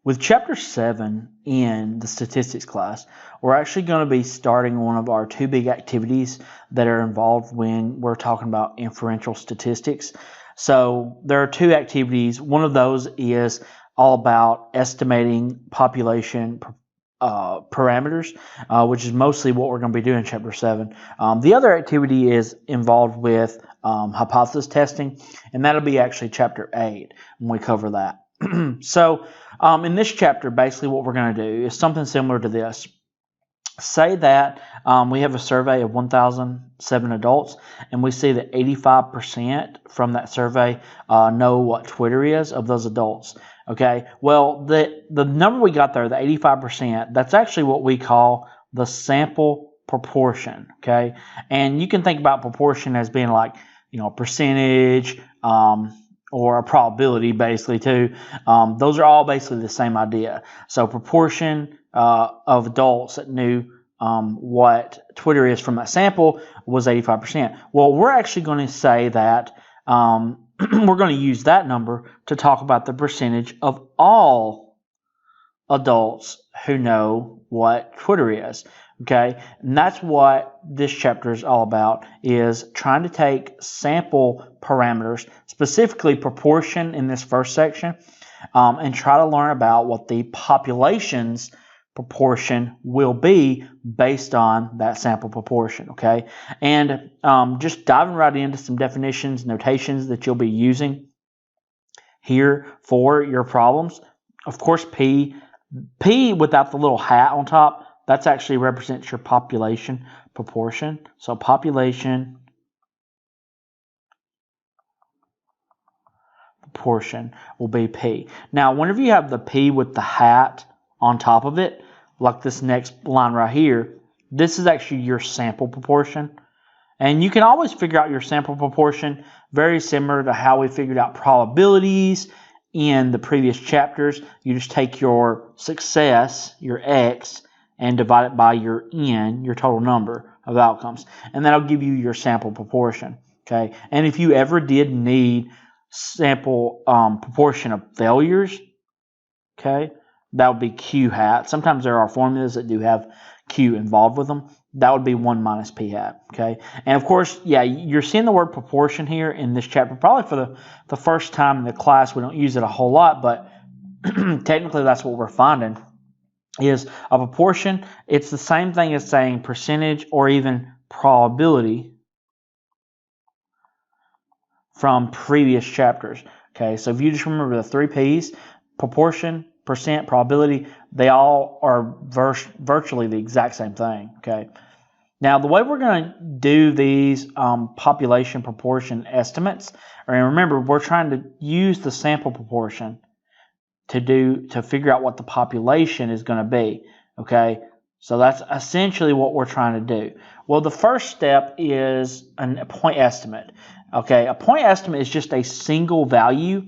With Chapter 7 in the statistics class, we're actually going to be starting one of our two big activities that are involved when we're talking about inferential statistics. So there are two activities. One of those is all about estimating population parameters, which is mostly what we're going to be doing in Chapter 7. The other activity is involved with hypothesis testing, and that'll be actually Chapter 8 when we cover that. So in this chapter, basically what we're going to do is something similar to this. Say that we have a survey of 1,007 adults, and we see that 85% from that survey know what Twitter is of those adults. Okay, well, the number we got there, the 85%, that's actually what we call the sample proportion. Okay, and you can think about proportion as being like, a percentage, or a probability, basically, too. Those are all basically the same idea. So proportion of adults that knew what Twitter is from that sample was 85%. Well, we're actually going to say that we're going to use that number to talk about the percentage of all adults who know what Twitter is. Okay, and that's what this chapter is all about, is trying to take sample parameters, specifically proportion in this first section, and try to learn about what the population's proportion will be based on that sample proportion. Okay, and just diving right into some definitions, notations that you'll be using here for your problems. Of course, P without the little hat on top, that's actually represents your population proportion. So population proportion will be P. Now, whenever you have the P with the hat on top of it, like this next line right here, this is actually your sample proportion. And you can always figure out your sample proportion very similar to how we figured out probabilities in the previous chapters. You just take your success, your X, and divide it by your N, your total number of outcomes. And that'll give you your sample proportion. Okay. And if you ever did need sample proportion of failures, okay, that would be Q hat. Sometimes there are formulas that do have Q involved with them. That would be 1 minus P hat. Okay. And of course, yeah, you're seeing the word proportion here in this chapter. Probably for the first time in the class, we don't use it a whole lot, but technically that's what we're finding. Is a proportion. It's the same thing as saying percentage or even probability from previous chapters. Okay, so if you just remember the 3 P's, proportion, percent, probability, they all are virtually the exact same thing. Okay, now the way we're going to do these population proportion estimates, and remember, we're trying to use the sample proportion to figure out what the population is going to be. Okay, so that's essentially what we're trying to do. Well, the first step is a point estimate. Okay, a point estimate is just a single value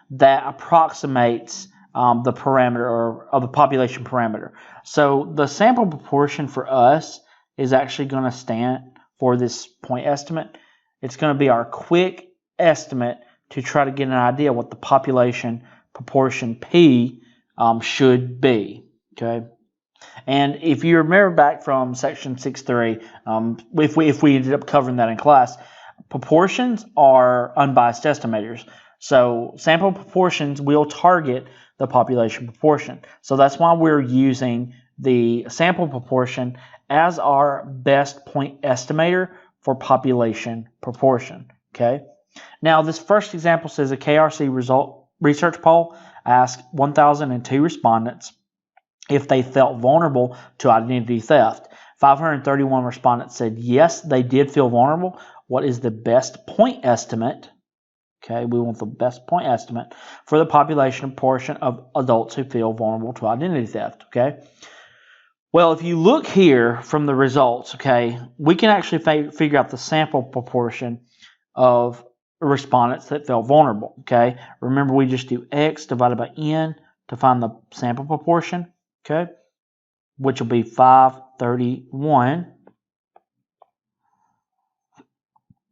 that approximates the parameter or the population parameter. So the sample proportion for us is actually going to stand for this point estimate. It's going to be our quick estimate to try to get an idea what the population proportion P should be. Okay, and if you remember back from section 6.3, if we ended up covering that in class, proportions are unbiased estimators. So sample proportions will target the population proportion. So that's why we're using the sample proportion as our best point estimator for population proportion. Okay. Now this first example says a KRC research poll asked 1,002 respondents if they felt vulnerable to identity theft. 531 respondents said yes, they did feel vulnerable. What is the best point estimate? Okay, we want the best point estimate for the population portion of adults who feel vulnerable to identity theft. Okay. Well, if you look here from the results, okay, we can actually figure out the sample proportion of respondents that felt vulnerable. Okay, remember we just do X divided by N to find the sample proportion. Okay, which will be 531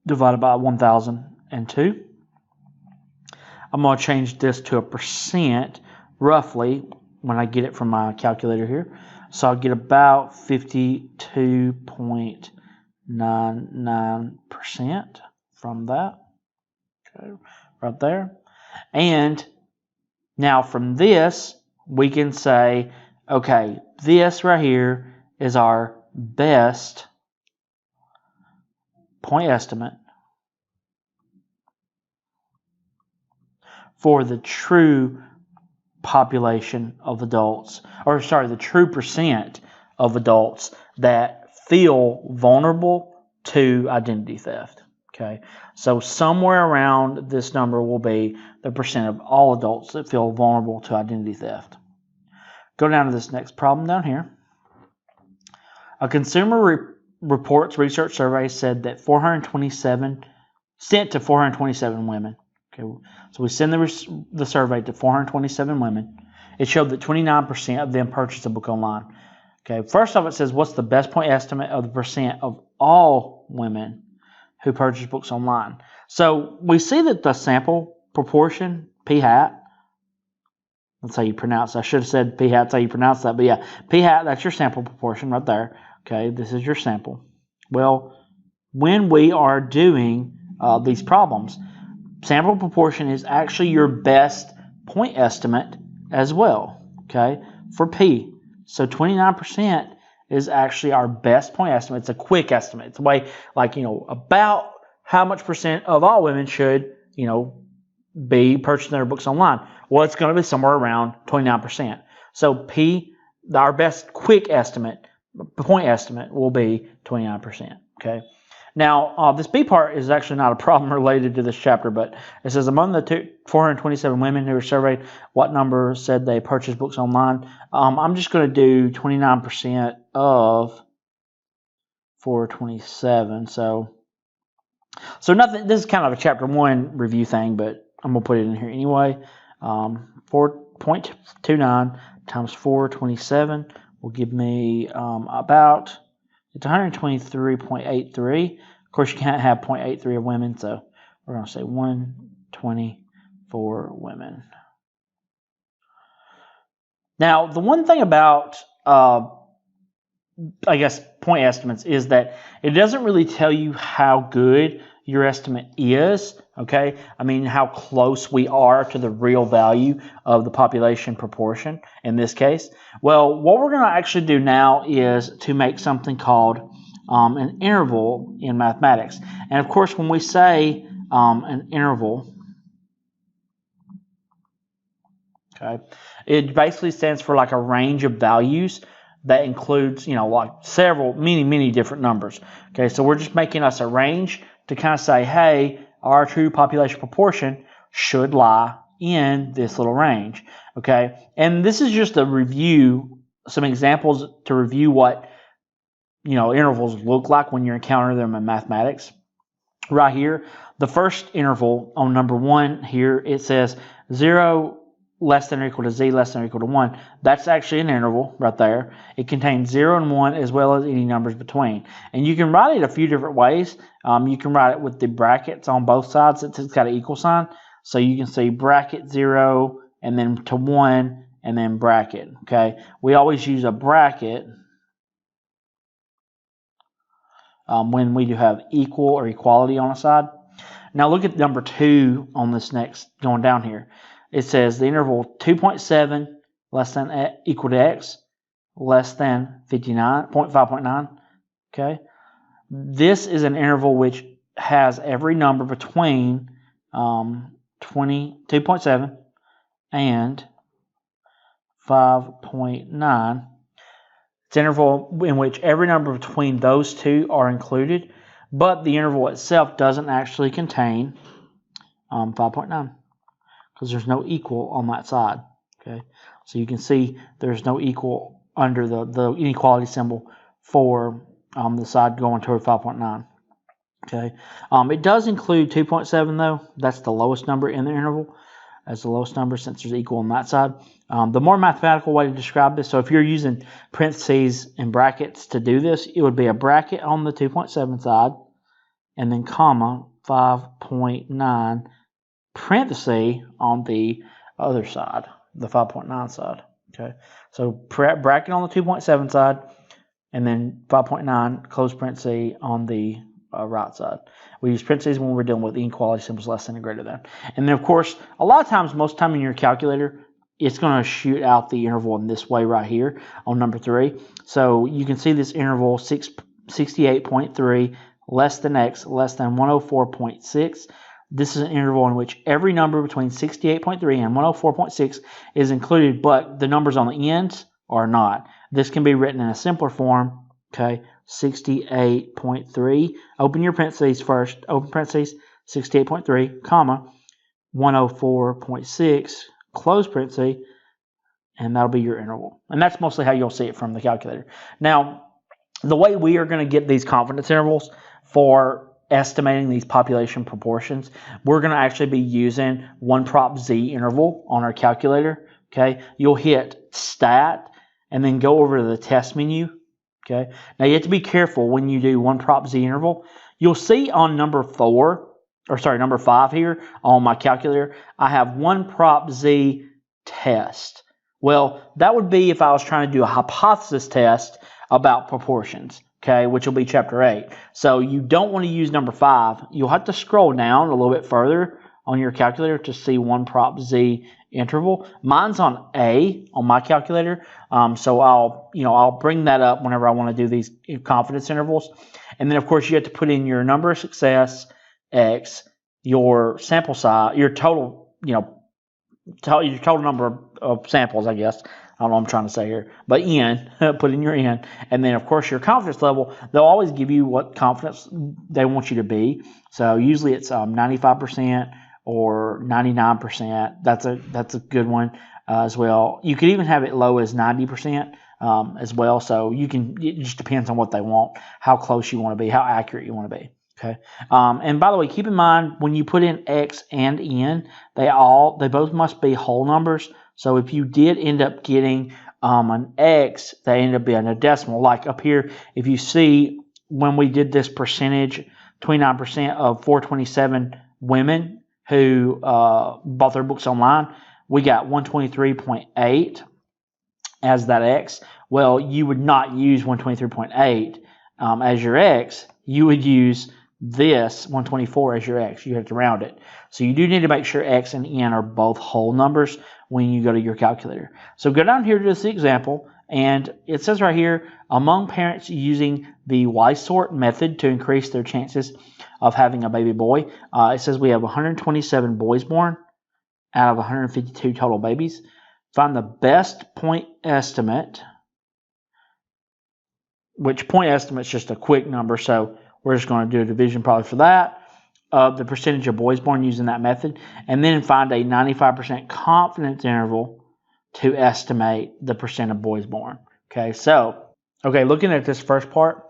divided by 1,002. I'm going to change this to a percent roughly. when I get it from my calculator here. So I'll get about 52.99% from that. Okay, right there. And now from this, we can say, okay, this right here is our best point estimate for the true population of adults, or sorry, the true percent of adults that feel vulnerable to identity theft. Okay, so somewhere around this number will be the percent of all adults that feel vulnerable to identity theft. Go down to this next problem down here. A Consumer Reports research survey said that 427 sent to 427 women. Okay, so we send the survey to 427 women. It showed that 29% of them purchased a book online. Okay, first off, it says what's the best point estimate of the percent of all women who purchase books online. So we see that the sample proportion, P hat, that's how you pronounce it. I should have said P hat, that's how you pronounce that. But yeah, P hat, that's your sample proportion right there. Okay, this is your sample. Well, when we are doing these problems, sample proportion is actually your best point estimate as well, okay, for P. So 29% is actually our best point estimate. It's a quick estimate. It's a way, like, about how much percent of all women should, be purchasing their books online. Well, it's going to be somewhere around 29%. So P, our best quick estimate, point estimate will be 29%, okay? Now, this B part is actually not a problem related to this chapter, but it says among the 427 women who were surveyed, what number said they purchased books online? I'm just going to do 29% of 427. So nothing. This is kind of a chapter 1 review thing, but I'm going to put it in here anyway. 4.29 times 427 will give me about... It's 123.83. Of course, you can't have 0.83 of women, so we're going to say 120 for women. Now, the one thing about, point estimates is that it doesn't really tell you how good your estimate is, okay? I mean, how close we are to the real value of the population proportion in this case. Well, what we're going to actually do now is to make something called an interval in mathematics. And of course, when we say an interval, okay, it basically stands for like a range of values that includes, like many different numbers. Okay, so we're just making us a range to kind of say, hey, our true population proportion should lie in this little range. Okay, and this is just a review, some examples to review what intervals look like when you encounter them in mathematics. Right here, the first interval on number 1 here, it says 0 less than or equal to z less than or equal to 1. That's actually an interval right there. It contains 0 and 1 as well as any numbers between. And you can write it a few different ways. You can write it with the brackets on both sides. It's got an equal sign. So you can say bracket 0 and then to 1 and then bracket. Okay. We always use a bracket when we do have equal or equality on a side. Now look at number 2 on this next, going down here. It says the interval 2.7 less than equal to x less than 5.9. Okay, this is an interval which has every number between 2.7 and 5.9. It's an interval in which every number between those two are included, but the interval itself doesn't actually contain 5.9. because there's no equal on that side. Okay, so you can see there's no equal under the inequality symbol for the side going toward 5.9. Okay, it does include 2.7 though. That's the lowest number in the interval, as the lowest number since there's equal on that side. The more mathematical way to describe this, so if you're using parentheses and brackets to do this, it would be a bracket on the 2.7 side and then comma 5.9 parenthesis on the other side, the 5.9 side. Okay, so bracket on the 2.7 side, and then 5.9 close parenthesis on the right side. We use parentheses when we're dealing with inequality symbols less than or greater than. And then, of course, a lot of times, most time in your calculator, it's going to shoot out the interval in this way right here on number 3. So you can see this interval 68.3 less than x less than 104.6. This is an interval in which every number between 68.3 and 104.6 is included, but the numbers on the ends are not. This can be written in a simpler form, okay, 68.3. Open your parentheses first. Open parentheses, 68.3, comma, 104.6, close parentheses, and that'll be your interval. And that's mostly how you'll see it from the calculator. Now, the way we are going to get these confidence intervals for estimating these population proportions, we're going to actually be using one prop z interval on our calculator. Okay, you'll hit stat and then go over to the test menu. Okay, now you have to be careful when you do one prop z interval. You'll see on number 5 here on my calculator, I have one prop z test. Well, that would be if I was trying to do a hypothesis test about proportions, okay, which will be chapter 8. So you don't want to use number 5. You'll have to scroll down a little bit further on your calculator to see one prop z interval. Mine's on A on my calculator, so I'll bring that up whenever I want to do these confidence intervals. And then, of course, you have to put in your number of success, x, your sample size, your total, your total number of samples, I guess. I don't know what I'm trying to say here, but n, put in your n, and then of course your confidence level. They'll always give you what confidence they want you to be. So usually it's 95% or 99%. That's a good one as well. You could even have it low as 90% as well. So it just depends on what they want, how close you want to be, how accurate you want to be. Okay. And by the way, keep in mind when you put in x and n, they both must be whole numbers. So if you did end up getting an x, they end up being a decimal. Like up here, if you see when we did this percentage, 29% of 427 women who bought their books online, we got 123.8 as that x. Well, you would not use 123.8 as your x. You would use this 124 as your x. You have to round it. So you do need to make sure x and n are both whole numbers when you go to your calculator. So go down here to this example, and it says right here, among parents using the Y-sort method to increase their chances of having a baby boy, it says we have 127 boys born out of 152 total babies. Find the best point estimate, which point estimate is just a quick number, so we're just going to do a division probably for that, of the percentage of boys born using that method, and then find a 95% confidence interval to estimate the percent of boys born. Okay, looking at this first part,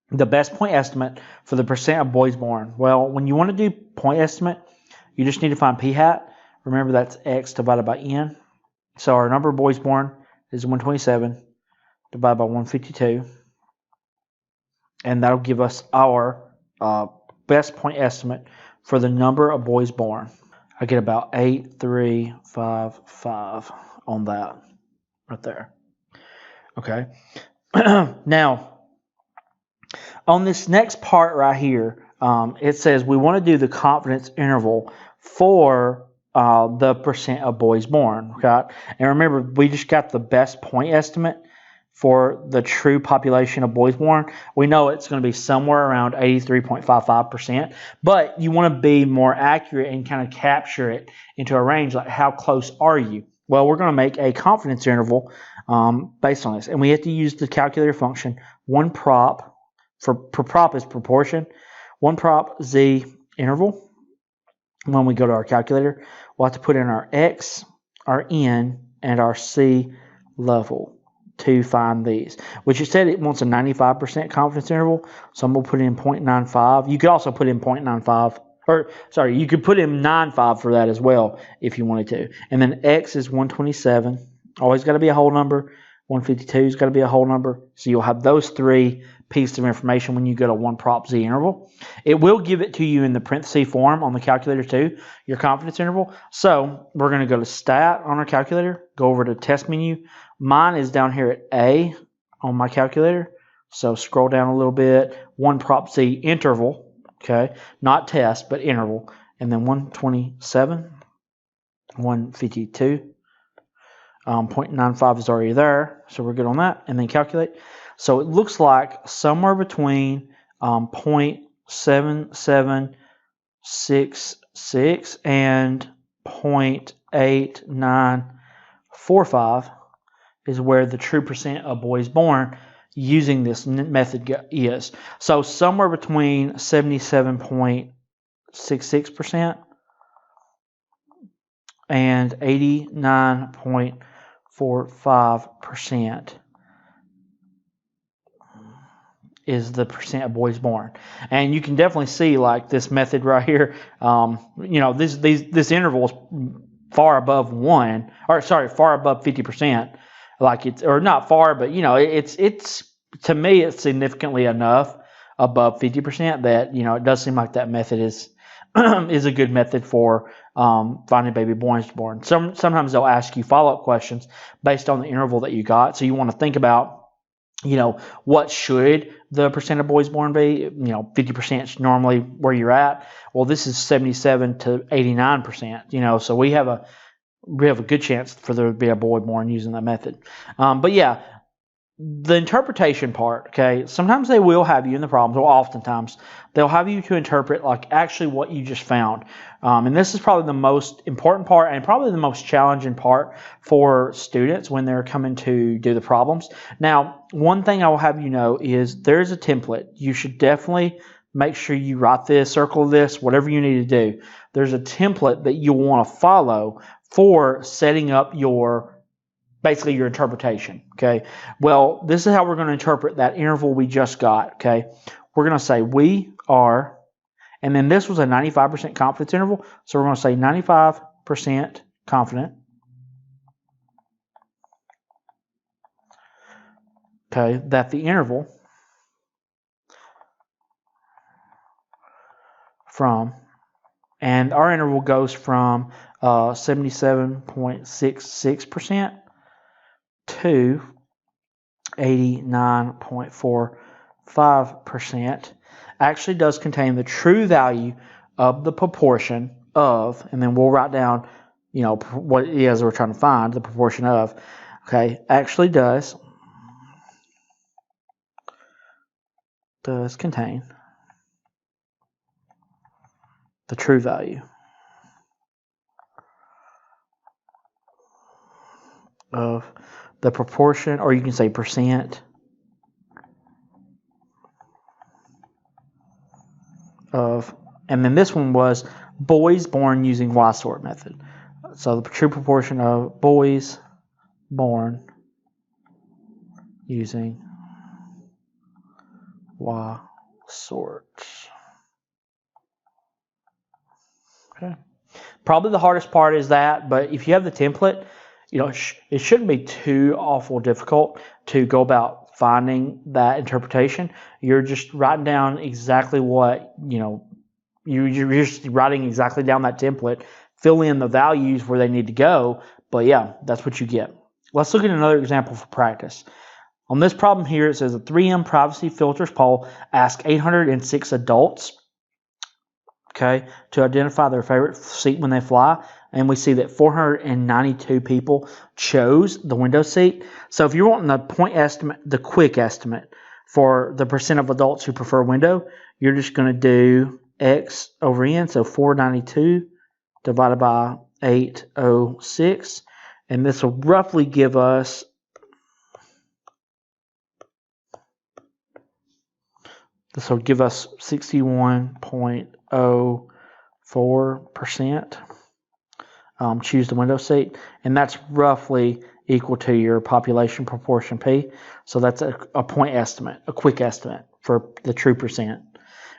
the best point estimate for the percent of boys born. Well, when you want to do point estimate, you just need to find p hat. Remember, that's x divided by n. So our number of boys born is 127 divided by 152. And that'll give us our best point estimate for the number of boys born. I get about 8,355 on that right there. Okay. Now, on this next part right here, it says we want to do the confidence interval for the percent of boys born. Okay? And remember, we just got the best point estimate for the true population of boys born. We know it's going to be somewhere around 83.55%, but you want to be more accurate and kind of capture it into a range, like how close are you? Well, we're going to make a confidence interval based on this, and we have to use the calculator function, one prop, per prop is proportion, one prop z interval. When we go to our calculator, we'll have to put in our x, our n, and our c level to find these, which it said it wants a 95% confidence interval, so I'm going to put in 0.95. You could also put in 0.95, you could put in 95 for that as well if you wanted to. And then x is 127, always got to be a whole number, 152 has got to be a whole number. So you'll have those three pieces of information when you go to one prop Z interval. It will give it to you in the parenthesis form on the calculator too, your confidence interval. So we're going to go to stat on our calculator, go over to test menu. Mine is down here at A on my calculator. So scroll down a little bit, one prop Z interval, okay, not test, but interval, and then 127, 152. 0.95 is already there, so we're good on that. And then calculate. So it looks like somewhere between 0.7766 and 0.8945 is where the true percent of boys born using this method is. So somewhere between 77.66% and 89.45% is the percent of boys born. And you can definitely see, like, this method right here, this interval is far above far above 50%. Like, it's, or not far, but it's to me, it's significantly enough above 50% that, it does seem like that method is is a good method for finding baby boys born. Sometimes they'll ask you follow-up questions based on the interval that you got. So you want to think about, what should the percent of boys born be? 50% is normally where you're at. Well, this is 77 to 89%. So we have a good chance for there to be a boy born using that method. But yeah, the interpretation part, okay, sometimes they will have you in the problems, or oftentimes they'll have you to interpret like actually what you just found. And this is probably the most important part and probably the most challenging part for students when they're coming to do the problems. Now, one thing I will have you know is there's a template. You should definitely make sure you write this, circle this, whatever you need to do. There's a template that you'll want to follow for setting up basically your interpretation, okay? Well, this is how we're going to interpret that interval we just got, okay? We're going to say we are, and then this was a 95% confidence interval, so we're going to say 95% confident, okay, that the interval from, and our interval goes from 77.66% to 89.45% actually does contain the true value of the proportion of, and then we'll write down, what it is we're trying to find, the proportion of, okay, actually does contain the true value of the proportion, or you can say percent of, and then this one was boys born using Y-sort method. So the true proportion of boys born using Y-sort. Okay. Probably the hardest part is that, but if you have the template, it shouldn't be too awful difficult to go about finding that interpretation. You're just writing down exactly what, you're just writing exactly down that template, fill in the values where they need to go. But yeah, that's what you get. Let's look at another example for practice. On this problem here, it says a 3M privacy filters poll asked 806 adults, okay, to identify their favorite seat when they fly. And we see that 492 people chose the window seat. So if you're wanting the point estimate, the quick estimate for the percent of adults who prefer window, you're just going to do X over N. So 492 divided by 806. And this will roughly give us This will give us 61.04% choose the window seat, and that's roughly equal to your population proportion P. So that's a point estimate, a quick estimate for the true percent.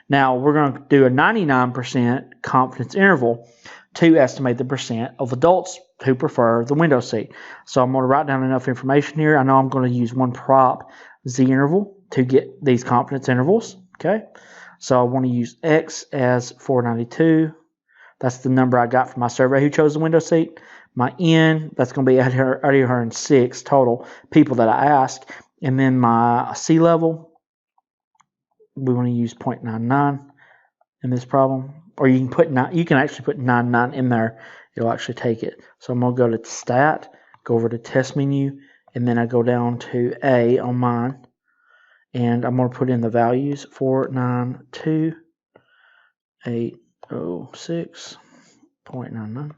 Now we're going to do a 99% confidence interval to estimate the percent of adults who prefer the window seat. So I'm going to write down enough information here. I know I'm going to use one prop Z interval to get these confidence intervals. Okay, so I want to use X as 492. That's the number I got from my survey who chose the window seat. My N, that's going to be 806 total people that I asked. And then my C level, we want to use 0.99 in this problem. Or you can actually put 99 in there. It'll actually take it. So I'm going to go to Stat, go over to Test Menu, and then I go down to A on mine. And I'm going to put in the values 492, 806.99.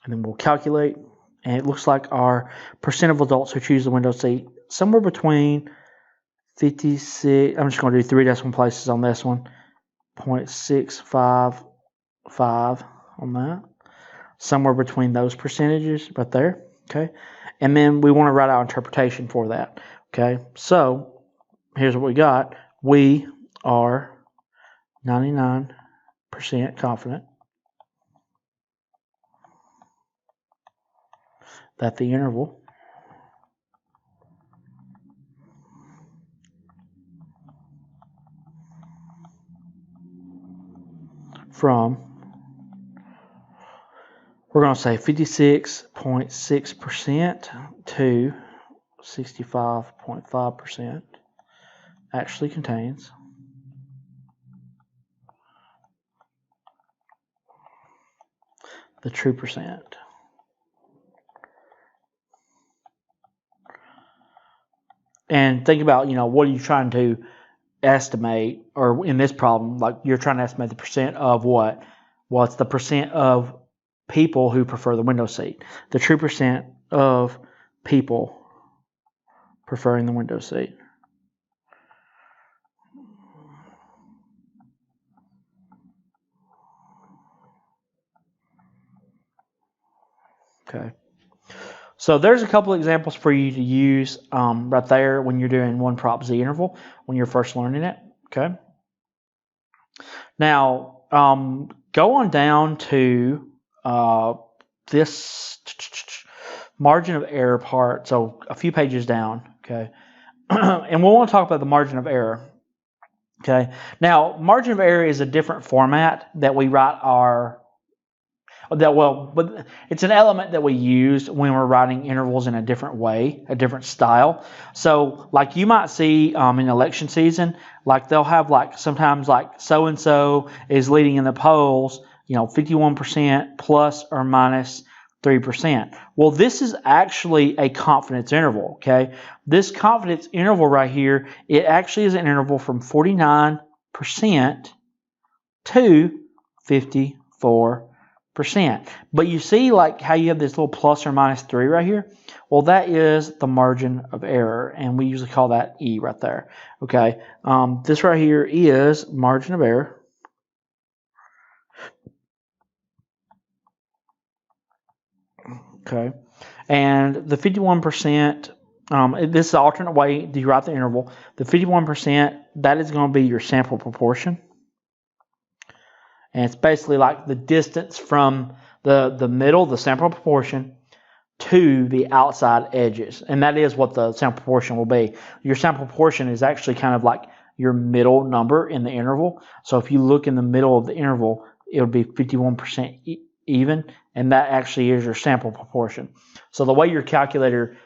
And then we'll calculate. And it looks like our percent of adults who choose the window seat, somewhere between 56, I'm just going to do 3 decimal places on this one, 0.655 on that. Somewhere between those percentages right there. Okay. And then we want to write our interpretation for that. Okay. So here's what we got. We are 99% confident that the interval from, we're going to say 56.6% to 65.5% actually contains the true percent. And think about, what are you trying to estimate, or in this problem, like you're trying to estimate the percent of what? Well, it's the percent of people who prefer the window seat. The true percent of people preferring the window seat. Okay. So there's a couple examples for you to use right there when you're doing one prop Z interval when you're first learning it. Okay. Now go on down to this margin of error part. So a few pages down. Okay. And we'll want to talk about the margin of error. Okay. Now margin of error is a different format that we write but it's an element that we use when we're writing intervals in a different way, a different style. So like you might see in election season, like they'll have like sometimes like so-and-so is leading in the polls, 51% plus or minus 3%. Well, this is actually a confidence interval, okay? This confidence interval right here, it actually is an interval from 49% to 54%. But you see like how you have this little plus or minus 3 right here? Well, that is the margin of error, and we usually call that E right there. Okay, this right here is margin of error. Okay, and the 51%, this is the alternate way to write the interval. The 51%, that is going to be your sample proportion. And it's basically like the distance from the middle, the sample proportion, to the outside edges. And that is what the sample proportion will be. Your sample proportion is actually kind of like your middle number in the interval. So if you look in the middle of the interval, it would be 51% even. And that actually is your sample proportion. So the way your calculator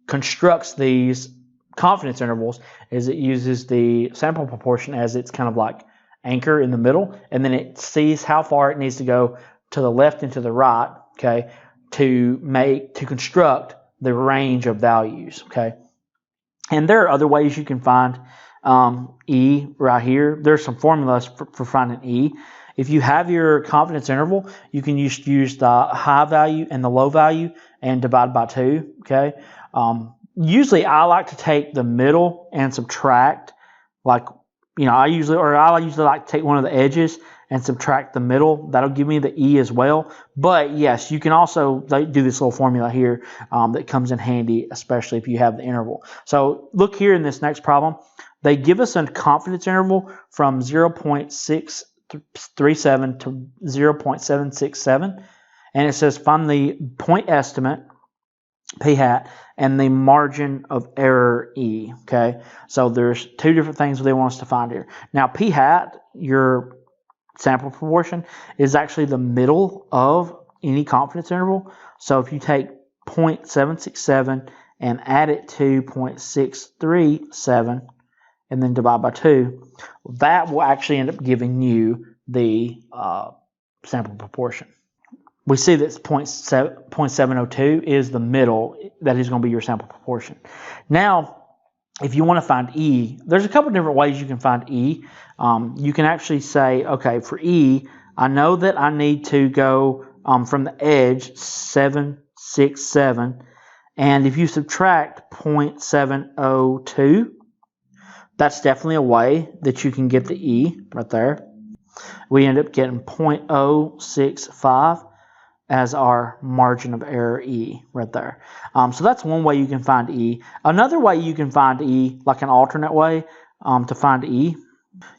constructs these confidence intervals is it uses the sample proportion as its kind of like anchor in the middle, and then it sees how far it needs to go to the left and to the right, okay, to construct the range of values, okay. And there are other ways you can find E right here. There's some formulas for finding E. If you have your confidence interval, you can use the high value and the low value and divide by 2, okay. Usually I like to take the middle and subtract, like, I usually like to take one of the edges and subtract the middle. That'll give me the E as well. But yes, you can also do this little formula here that comes in handy, especially if you have the interval. So look here in this next problem. They give us a confidence interval from 0.637 to 0.767. And it says find the point estimate, p hat, and the margin of error e. Okay, so there's two different things they want us to find here. Now p hat, your sample proportion, is actually the middle of any confidence interval. So if you take 0.767 and add it to 0.637 and then divide by 2, that will actually end up giving you the sample proportion. We see that 0.702 is the middle. That is going to be your sample proportion. Now, if you want to find E, there's a couple different ways you can find E. You can actually say, okay, for E, I know that I need to go from the edge 767, and if you subtract 0.702, that's definitely a way that you can get the E right there. We end up getting 0.065 as our margin of error E right there. So that's one way you can find E. Another way you can find E, like an alternate way to find E,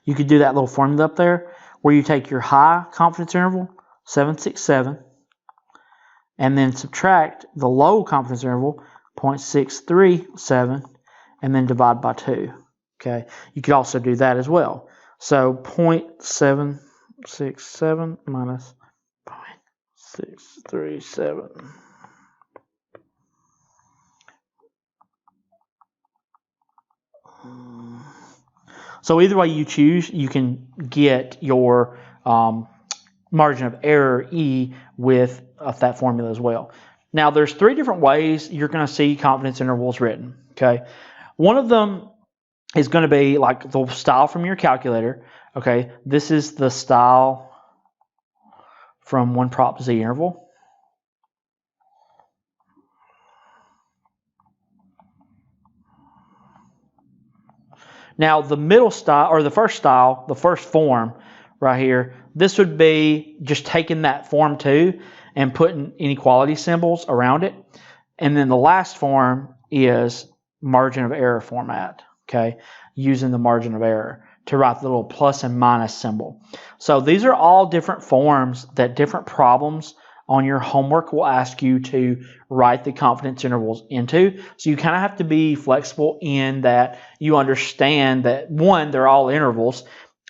you could do that little formula up there where you take your high confidence interval, 767, and then subtract the low confidence interval, 0.637, and then divide by 2. Okay, you could also do that as well. So 0.767 minus 0.637. So either way you choose, you can get your margin of error E with that formula as well. Now there's three different ways you're going to see confidence intervals written. Okay, one of them is going to be like the style from your calculator. Okay, this is the style from 1 prop z interval. Now the middle style, or the first style, the first form right here, this would be just taking that form 2 and putting inequality symbols around it. And then the last form is margin of error format, okay, using the margin of error to write the little plus and minus symbol. So these are all different forms that different problems on your homework will ask you to write the confidence intervals into. So you kind of have to be flexible in that you understand that, one, they're all intervals,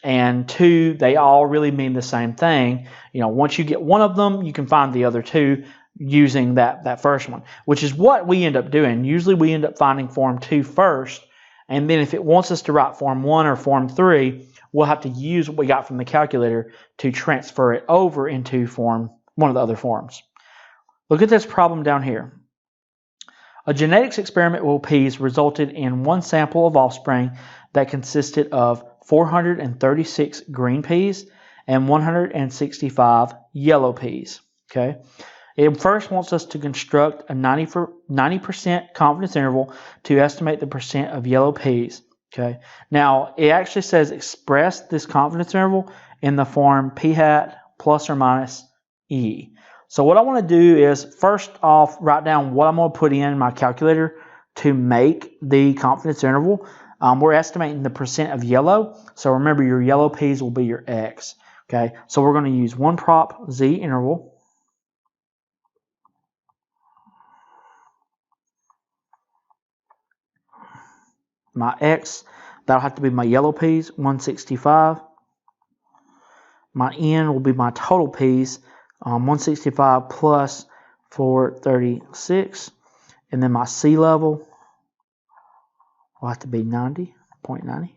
and two, they all really mean the same thing. You know, once you get one of them, you can find the other two using that first one, which is what we end up doing. Usually we end up finding form 2 first, and then if it wants us to write form 1 or form 3, we'll have to use what we got from the calculator to transfer it over into form one of the other forms. Look at this problem down here. A genetics experiment with peas resulted in one sample of offspring that consisted of 436 green peas and 165 yellow peas. Okay. It first wants us to construct a 90% confidence interval to estimate the percent of yellow peas. Okay. Now, it actually says express this confidence interval in the form p hat plus or minus E. So what I want to do is first off write down what I'm going to put in my calculator to make the confidence interval. We're estimating the percent of yellow. So remember, your yellow peas will be your X. Okay. So we're going to use 1 prop Z interval. My X, that'll have to be my yellow peas, 165. My N will be my total peas, 165 plus 436. And then my C level will have to be 90.90.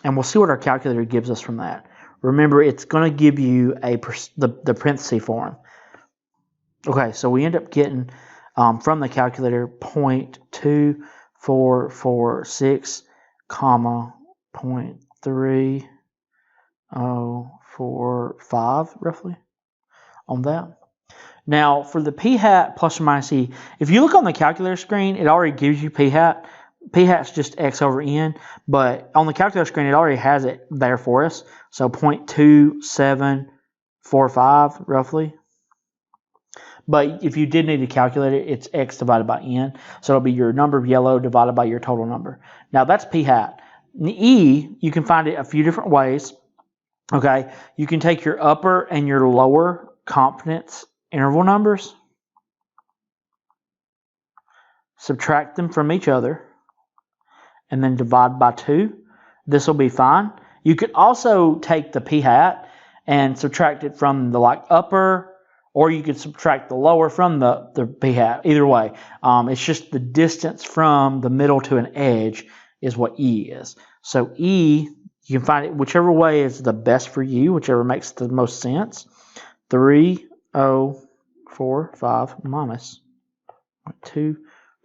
And we'll see what our calculator gives us from that. Remember, it's going to give you the parenthesis form. Okay, so we end up getting from the calculator 0.2446, comma 0.3045 roughly on that. Now for the p hat plus or minus E, if you look on the calculator screen, it already gives you p hat. P hat's just X over N, but on the calculator screen it already has it there for us. So 0.2745 roughly. But if you did need to calculate it, it's X divided by N. So it'll be your number of yellow divided by your total number. Now that's p hat. In E, you can find it a few different ways. Okay, you can take your upper and your lower confidence interval numbers, subtract them from each other, and then divide by 2. This will be fine. You could also take the p-hat and subtract it from the upper, or you could subtract the lower from the p-hat. Either way, it's just the distance from the middle to an edge is what E is. So E, you can find it whichever way is the best for you, whichever makes the most sense. 3,045 minus 2,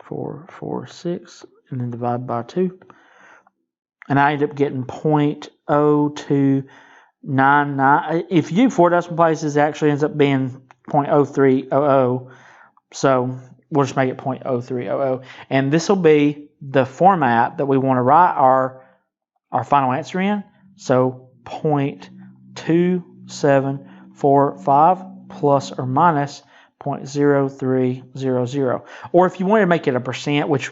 4, 4, 6, and then divide by 2. And I end up getting 0.0299. If you do 4 decimal places, it actually ends up being 0.0300. So we'll just make it 0.0300. And this will be the format that we want to write our final answer in. So 0.2745 plus or minus 0.0300. Or if you wanted to make it a percent, which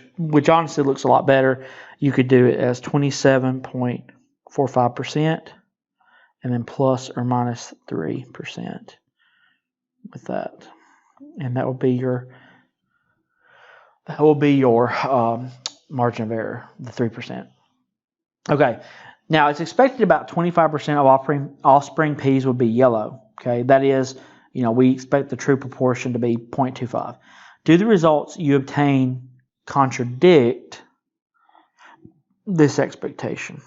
honestly looks a lot better, you could do it as 27.45% and then plus or minus 3% with that. And that will be your margin of error, the 3%. Okay, now it's expected about 25% of offspring peas would be yellow. Okay, that is, we expect the true proportion to be 0.25. Do the results you obtain contradict this expectation?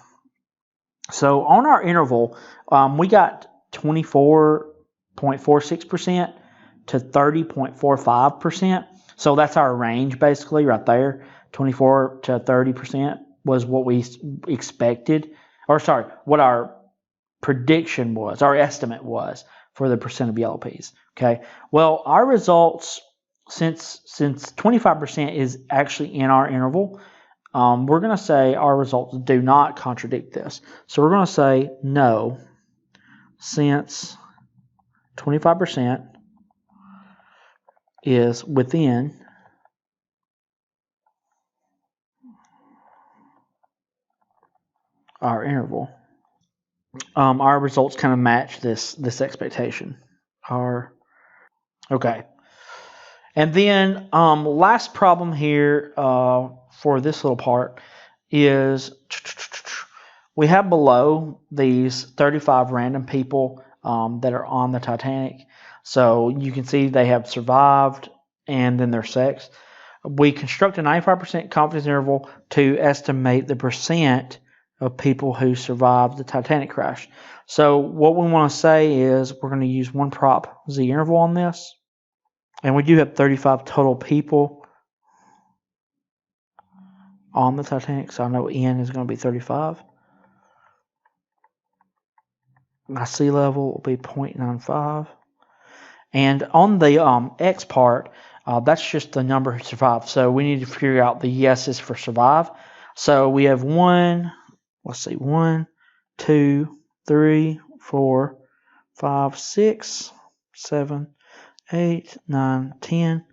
So on our interval, we got 24.46% to 30.45%. So that's our range basically right there. 24 to 30% was what we expected, what our prediction was, our estimate was for the percent of yellow peas. Okay. Well, our results, since 25% is actually in our interval, we're going to say our results do not contradict this. So we're going to say no, since 25% is within our interval, our results kind of match this expectation. Okay. And then last problem here for this little part is we have below these 35 random people that are on the Titanic. So you can see they have survived and then their sex. We construct a 95% confidence interval to estimate the percent of people who survived the Titanic crash. So what we want to say is we're going to use one prop Z interval on this. And we do have 35 total people on the Titanic. So I know N is going to be 35. My sea level will be 0.95. And on the X part, that's just the number who survived. So we need to figure out the yeses for survive. So we have 1, 2, 3, 4, 5, 6, 7, 8, 9, 10,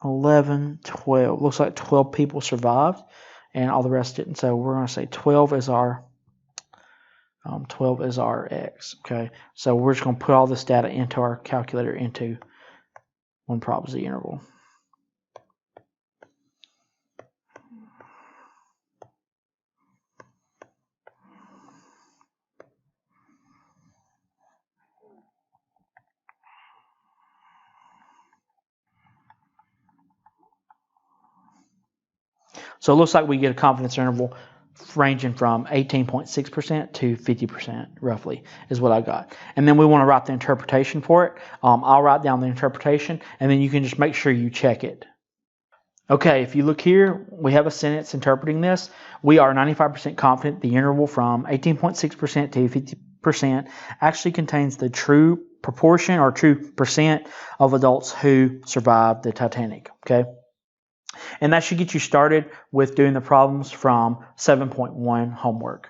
11, 12. Looks like 12 people survived and all the rest didn't. So we're going to say 12 is our X. Okay. So we're just going to put all this data into our calculator into one prop Z interval. So it looks like we get a confidence interval ranging from 18.6% to 50% roughly is what I got. And then we want to write the interpretation for it. I'll write down the interpretation and then you can just make sure you check it. Okay, if you look here, we have a sentence interpreting this. We are 95% confident the interval from 18.6% to 50% actually contains the true proportion or true percent of adults who survived the Titanic. Okay. And that should get you started with doing the problems from 7.1 homework.